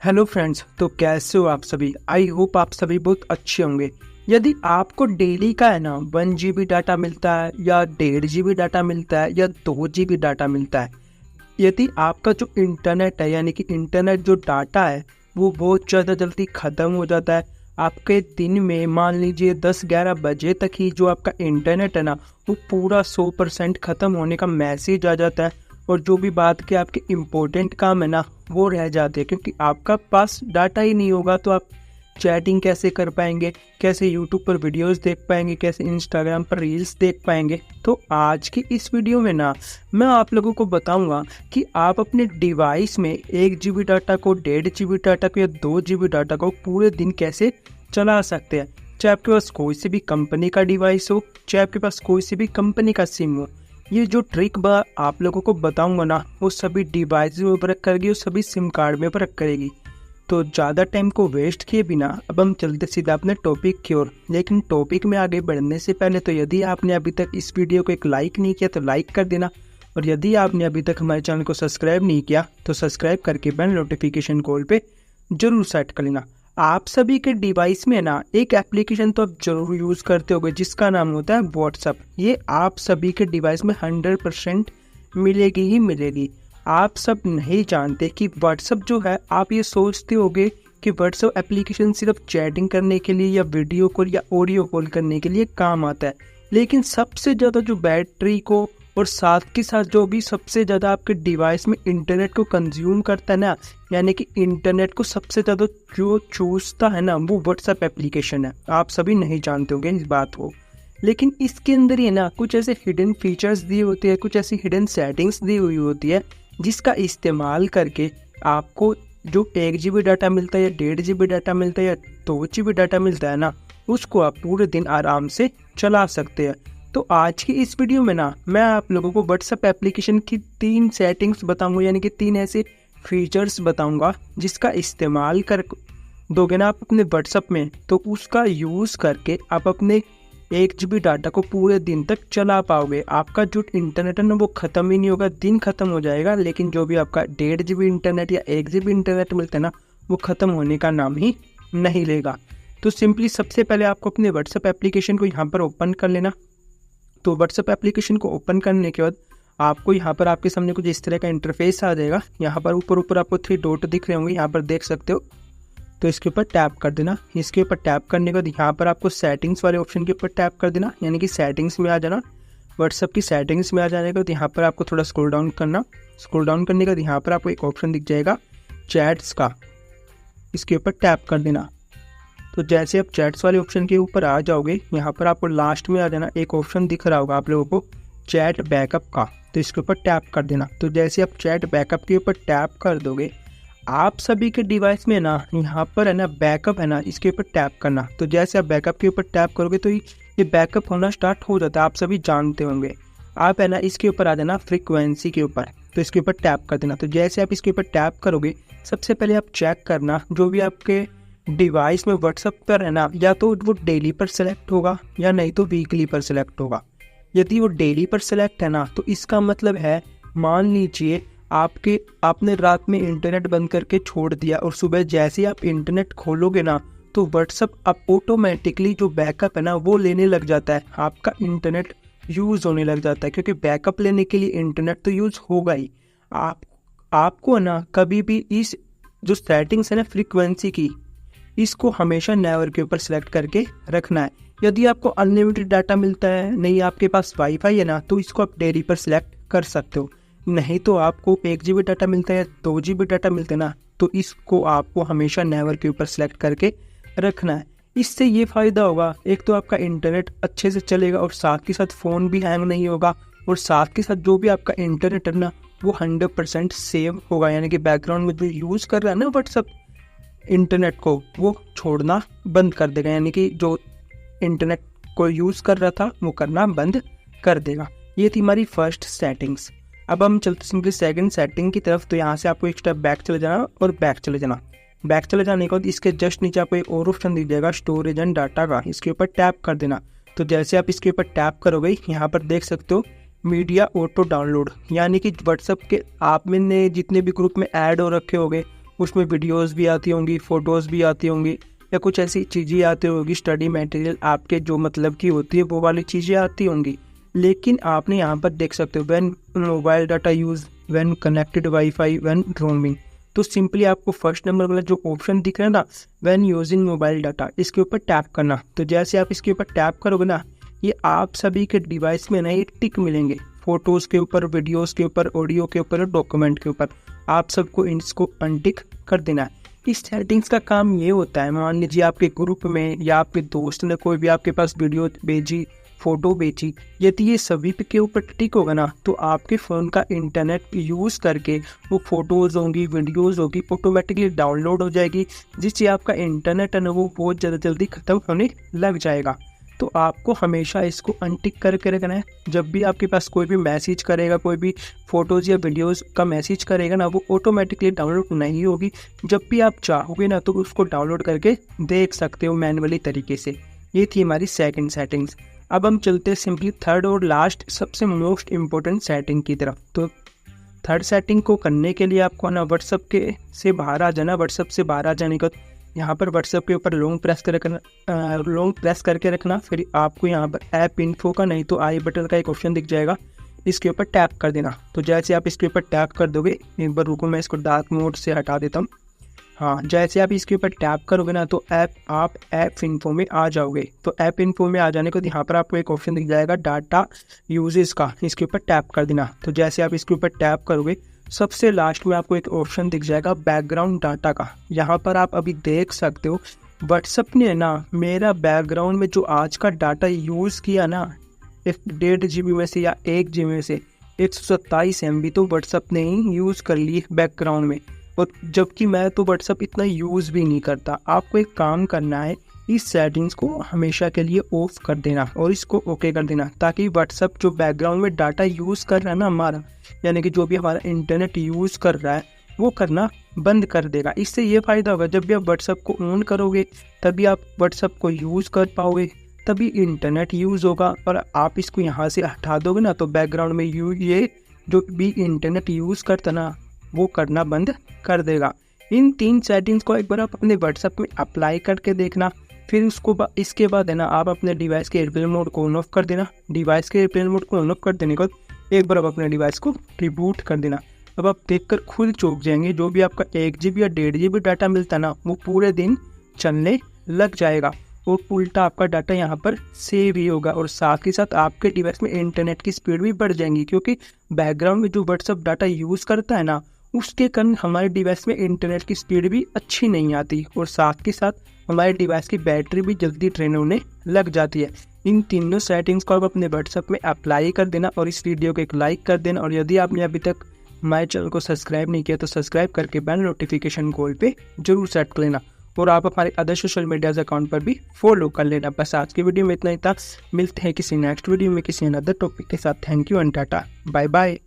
Hello friends, तो कैसे हो आप सभी। आई होप आप सभी बहुत अच्छे होंगे। यदि आपको डेली का है ना 1 GB डाटा मिलता है या 1.5 GB डाटा मिलता है या 2 GB डाटा मिलता है, यदि आपका जो इंटरनेट है यानी कि इंटरनेट जो डाटा है वो बहुत ज़्यादा जल्दी ख़त्म हो जाता है। आपके दिन में मान लीजिए 10-11 बजे तक ही जो आपका इंटरनेट है ना वो पूरा 100% ख़त्म होने का मैसेज आ जाता है, और जो भी बात के आपके इम्पोर्टेंट काम है ना वो रह जाते हैं, क्योंकि आपका पास डाटा ही नहीं होगा तो आप चैटिंग कैसे कर पाएंगे, कैसे यूट्यूब पर वीडियोस देख पाएंगे, कैसे इंस्टाग्राम पर रील्स देख पाएंगे। तो आज की इस वीडियो में ना मैं आप लोगों को बताऊंगा कि आप अपने डिवाइस में 1 GB डाटा को, 1.5 GB डाटा को या 2 GB डाटा को पूरे दिन कैसे चला सकते हैं। चाहे आपके पास कोई सी भी कंपनी का डिवाइस हो, चाहे आपके पास कोई सी भी कंपनी का सिम हो, ये जो ट्रिक आप लोगों को बताऊंगा ना वो सभी डिवाइस में वर्क करेगी और सभी सिम कार्ड में वर्क करेगी। तो ज़्यादा टाइम को वेस्ट किए बिना अब हम चलते सीधा अपने टॉपिक की ओर। लेकिन टॉपिक में आगे बढ़ने से पहले तो यदि आपने अभी तक इस वीडियो को एक लाइक नहीं किया तो लाइक कर देना, और यदि आपने अभी तक हमारे चैनल को सब्सक्राइब नहीं किया तो सब्सक्राइब करके बेल नोटिफिकेशन कॉल पे जरूर सेट कर लेना। आप सभी के डिवाइस में ना एक एप्लीकेशन तो आप जरूर यूज़ करते होगे जिसका नाम होता है व्हाट्सअप। ये आप सभी के डिवाइस में 100% मिलेगी ही मिलेगी। आप सब नहीं जानते कि व्हाट्सअप जो है, आप ये सोचते होगे कि व्हाट्सअप एप्लीकेशन सिर्फ चैटिंग करने के लिए या वीडियो कॉल या ऑडियो कॉल करने के लिए काम आता है, लेकिन सबसे ज़्यादा जो बैटरी को और साथ के साथ जो भी सबसे ज़्यादा आपके डिवाइस में इंटरनेट को कंज्यूम करता है ना, यानी कि इंटरनेट को सबसे ज़्यादा जो चूसता है ना वो व्हाट्सएप एप्लीकेशन है। आप सभी नहीं जानते होंगे इस बात को, लेकिन इसके अंदर ही ना कुछ ऐसे हिडन फीचर्स दी होती है, कुछ ऐसी हिडन सेटिंग्स दी हुई होती है जिसका इस्तेमाल करके आपको जो 1 GB डाटा मिलता है या 1.5 GB डाटा मिलता है या 2 GB डाटा मिलता है ना, उसको आप पूरे दिन आराम से चला सकते हैं। तो आज की इस वीडियो में ना मैं आप लोगों को व्हाट्सएप एप्लीकेशन की 3 सेटिंग्स बताऊंगा, यानी कि 3 ऐसे फीचर्स बताऊंगा जिसका इस्तेमाल कर दोगे ना आप अपने व्हाट्सएप में, तो उसका यूज़ करके आप अपने 1 GB डाटा को पूरे दिन तक चला पाओगे। आपका जो इंटरनेट है ना वो ख़त्म ही नहीं होगा, दिन ख़त्म हो जाएगा, लेकिन जो भी आपका 1.5 GB इंटरनेट या 1 GB इंटरनेट मिलता है ना वो ख़त्म होने का नाम ही नहीं लेगा। तो सिंपली सबसे पहले आपको अपने व्हाट्सएप एप्लीकेशन को यहाँ पर ओपन कर लेना। तो व्हाट्सएप एप्लीकेशन को ओपन करने के बाद आपको यहाँ पर आपके सामने कुछ इस तरह का इंटरफेस आ जाएगा। यहाँ पर ऊपर आपको 3 डॉट दिख रहे होंगे, यहाँ पर देख सकते हो। तो इसके ऊपर टैप कर देना। इसके ऊपर टैप करने के बाद यहाँ पर आपको सेटिंग्स वाले ऑप्शन के ऊपर टैप कर देना, यानी कि सेटिंग्स में आ जाना। व्हाट्सएप की सेटिंग्स में आ जाने के बाद यहाँ पर आपको थोड़ा स्क्रॉल डाउन करना। स्क्रॉल डाउन करने के बाद यहाँ पर आपको एक ऑप्शन दिख जाएगा चैट्स का, इसके ऊपर टैप कर देना। तो जैसे आप चैट्स वाले ऑप्शन के ऊपर आ जाओगे, यहाँ पर आपको लास्ट में आ जाना, एक ऑप्शन दिख रहा होगा आप लोगों को चैट बैकअप का, तो इसके ऊपर टैप कर देना। तो जैसे आप चैट बैकअप के ऊपर टैप कर दोगे, आप सभी के डिवाइस में ना यहाँ पर है ना बैकअप है ना, इसके ऊपर टैप करना। तो जैसे आप बैकअप के ऊपर टैप करोगे तो ये बैकअप होना स्टार्ट हो जाता है, आप सभी जानते होंगे। आप है ना इसके ऊपर आ जाना फ्रीक्वेंसी के ऊपर, तो इसके ऊपर टैप कर देना। तो जैसे आप इसके ऊपर टैप करोगे, सबसे पहले आप चेक करना जो भी आपके डिवाइस में व्हाट्सएप पर है ना, या तो वो डेली पर सेलेक्ट होगा या नहीं तो वीकली पर सेलेक्ट होगा। यदि वो डेली पर सेलेक्ट है ना तो इसका मतलब है, मान लीजिए आपने रात में इंटरनेट बंद करके छोड़ दिया और सुबह जैसे ही आप इंटरनेट खोलोगे ना तो व्हाट्सएप आप ऑटोमेटिकली जो बैकअप है ना वो लेने लग जाता है, आपका इंटरनेट यूज़ होने लग जाता है, क्योंकि बैकअप लेने के लिए इंटरनेट तो यूज़ होगा ही। आपको ना कभी भी इस जो सेटिंग्स है ना फ्रीक्वेंसी की, इसको हमेशा नेवर के ऊपर सेलेक्ट करके रखना है। यदि आपको अनलिमिटेड डाटा मिलता है, नहीं आपके पास वाईफाई है ना, तो इसको आप डेली पर सेलेक्ट कर सकते हो। नहीं तो आपको 1 GB डाटा मिलता है या 2 GB डाटा मिलता है ना, तो इसको आपको हमेशा नेवर के ऊपर सेलेक्ट करके रखना है। इससे ये फ़ायदा होगा, एक तो आपका इंटरनेट अच्छे से चलेगा और साथ के साथ फ़ोन भी हैंग नहीं होगा, और साथ के साथ जो भी आपका इंटरनेट है ना वो 100% सेव होगा, यानी कि बैकग्राउंड में जो यूज़ कर रहा है ना व्हाट्सएप इंटरनेट को वो छोड़ना बंद कर देगा, यानी कि जो इंटरनेट को यूज़ कर रहा था वो करना बंद कर देगा। ये थी हमारी फर्स्ट सेटिंग्स। अब हम चलते सिंपली सेकंड सेटिंग की तरफ। तो यहाँ से आपको एक स्टेप बैक चले जाना और बैक चले जाना। बैक चले जाने के बाद इसके जस्ट नीचे आपको एक और ऑप्शन दिख जाएगा स्टोरेज एंड डाटा का, इसके ऊपर टैप कर देना। तो जैसे आप इसके ऊपर टैप करोगे, यहाँ पर देख सकते हो मीडिया ऑटो डाउनलोड, यानी कि व्हाट्सएप के आप में जितने भी ग्रुप में ऐड हो रखे होंगे उसमें वीडियोस भी आती होंगी, फ़ोटोज़ भी आती होंगी, या कुछ ऐसी चीज़ें आती होंगी, स्टडी मटेरियल आपके जो मतलब की होती है वो वाली चीज़ें आती होंगी। लेकिन आपने यहाँ पर देख सकते हो when mobile data use when connected wifi when roaming, तो सिंपली आपको फर्स्ट नंबर वाला जो ऑप्शन दिख रहा है ना, व्हेन यूजिंग मोबाइल डाटा, इसके ऊपर टैप करना। तो जैसे आप इसके ऊपर टैप करोगे ना, ये आप सभी के डिवाइस में ना ये टिक मिलेंगे, फोटोज़ के ऊपर, वीडियोज़ के ऊपर, ऑडियो के ऊपर और डॉक्यूमेंट के ऊपर। आप सबको इसको अनटिक कर देना है। इस सेटिंग्स का काम ये होता है, मान लीजिए आपके ग्रुप में या आपके दोस्त ने कोई भी आपके पास वीडियो भेजी, फ़ोटो भेजी, यदि ये सभी के ऊपर टिक होगा ना, तो आपके फ़ोन का इंटरनेट यूज़ करके वो फ़ोटोज़ होंगी, वीडियोज़ होगी, ऑटोमेटिकली डाउनलोड हो जाएगी, जिससे आपका इंटरनेट है ना वो बहुत ज़्यादा जल्दी ख़त्म होने लग जाएगा। तो आपको हमेशा इसको अनटिक करके रखना है। जब भी आपके पास कोई भी मैसेज करेगा, कोई भी फ़ोटोज़ या वीडियोज़ का मैसेज करेगा ना, वो ऑटोमेटिकली डाउनलोड नहीं होगी। जब भी आप चाहोगे ना तो उसको डाउनलोड करके देख सकते हो मैनुअली तरीके से। ये थी हमारी सेकंड सेटिंग्स। अब हम चलते हैं सिंपली थर्ड और लास्ट सबसे मोस्ट इम्पोर्टेंट सेटिंग की तरफ। तो थर्ड सेटिंग को करने के लिए आपको ना व्हाट्सअप के से बाहर आ जाना। व्हाट्सअप से बाहर आ जाने का यहाँ पर व्हाट्सअप के ऊपर लॉन्ग प्रेस करके रखना। फिर आपको यहाँ पर ऐप इन्फो का नहीं तो आई बटन का एक ऑप्शन दिख जाएगा, इसके ऊपर टैप कर देना। तो जैसे आप इसके ऊपर टैप कर दोगे, एक बार रुको मैं इसको डार्क मोड से हटा देता हूँ। हाँ, जैसे आप इसके ऊपर टैप करोगे ना तो आप ऐप इन्फो में आ जाओगे। तो ऐप इन्फो में आ जाने को यहाँ पर आपको एक ऑप्शन दिख जाएगा डाटा यूजेस का, इसके ऊपर टैप कर देना। तो जैसे आप इसके ऊपर टैप करोगे, सबसे लास्ट में आपको एक ऑप्शन दिख जाएगा बैकग्राउंड डाटा का। यहाँ पर आप अभी देख सकते हो व्हाट्सअप ने ना मेरा बैकग्राउंड में जो आज का डाटा यूज़ किया ना, 1.5 GB में से या 1 GB में से 127 MB तो व्हाट्सअप ने ही यूज़ कर ली बैकग्राउंड में। और जबकि मैं तो व्हाट्सअप इतना यूज़ भी नहीं करता। आपको एक काम करना है, इस सेटिंग्स को हमेशा के लिए ऑफ कर देना और इसको ओके कर देना, ताकि व्हाट्सअप जो बैकग्राउंड में डाटा यूज़ कर रहा है ना हमारा, यानी कि जो भी हमारा इंटरनेट यूज़ कर रहा है वो करना बंद कर देगा। इससे ये फ़ायदा होगा, जब भी आप व्हाट्सअप को ऑन करोगे तभी आप व्हाट्सअप को यूज़ कर पाओगे, तभी इंटरनेट यूज़ होगा। और आप इसको यहाँ से हटा दोगे ना तो बैकग्राउंड में ये जो भी इंटरनेट यूज़ करता ना वो करना बंद कर देगा। इन 3 सेटिंग्स को एक बार आप अपने व्हाट्सएप में अप्लाई करके देखना। फिर इसके बाद है ना आप अपने डिवाइस के एयरप्लेन मोड को ऑन ऑफ कर देना। डिवाइस के एयरप्लेन मोड को ऑन ऑफ कर देने के बाद एक बार आप अपने डिवाइस को रिबूट कर देना। अब आप देखकर खुद चौंक जाएंगे, जो भी आपका 1 GB या 1.5 GB डाटा मिलता ना वो पूरे दिन चलने लग जाएगा और उल्टा आपका डाटा यहाँ पर सेव ही होगा। और साथ ही साथ आपके डिवाइस में इंटरनेट की स्पीड भी बढ़ जाएंगी, क्योंकि बैकग्राउंड में जो व्हाट्सअप डाटा यूज़ करता है ना उसके कारण हमारे डिवाइस में इंटरनेट की स्पीड भी अच्छी नहीं आती और साथ के साथ हमारे डिवाइस की बैटरी भी जल्दी ड्रेन होने लग जाती है। इन तीनों सेटिंग्स को आप अपने व्हाट्सएप में अप्लाई कर देना और इस वीडियो को एक लाइक कर देना। और यदि आपने अभी तक हमारे चैनल को सब्सक्राइब नहीं किया तो सब्सक्राइब करके बेल नोटिफिकेशन कॉल पे जरूर सेट कर लेना और आप हमारे अदर सोशल मीडिया अकाउंट पर भी फॉलो कर लेना। बस आज की वीडियो में इतना ही था। मिलते हैं किसी नेक्स्ट वीडियो में किसी अनदर टॉपिक के साथ। Thank you and ta-ta, bye bye.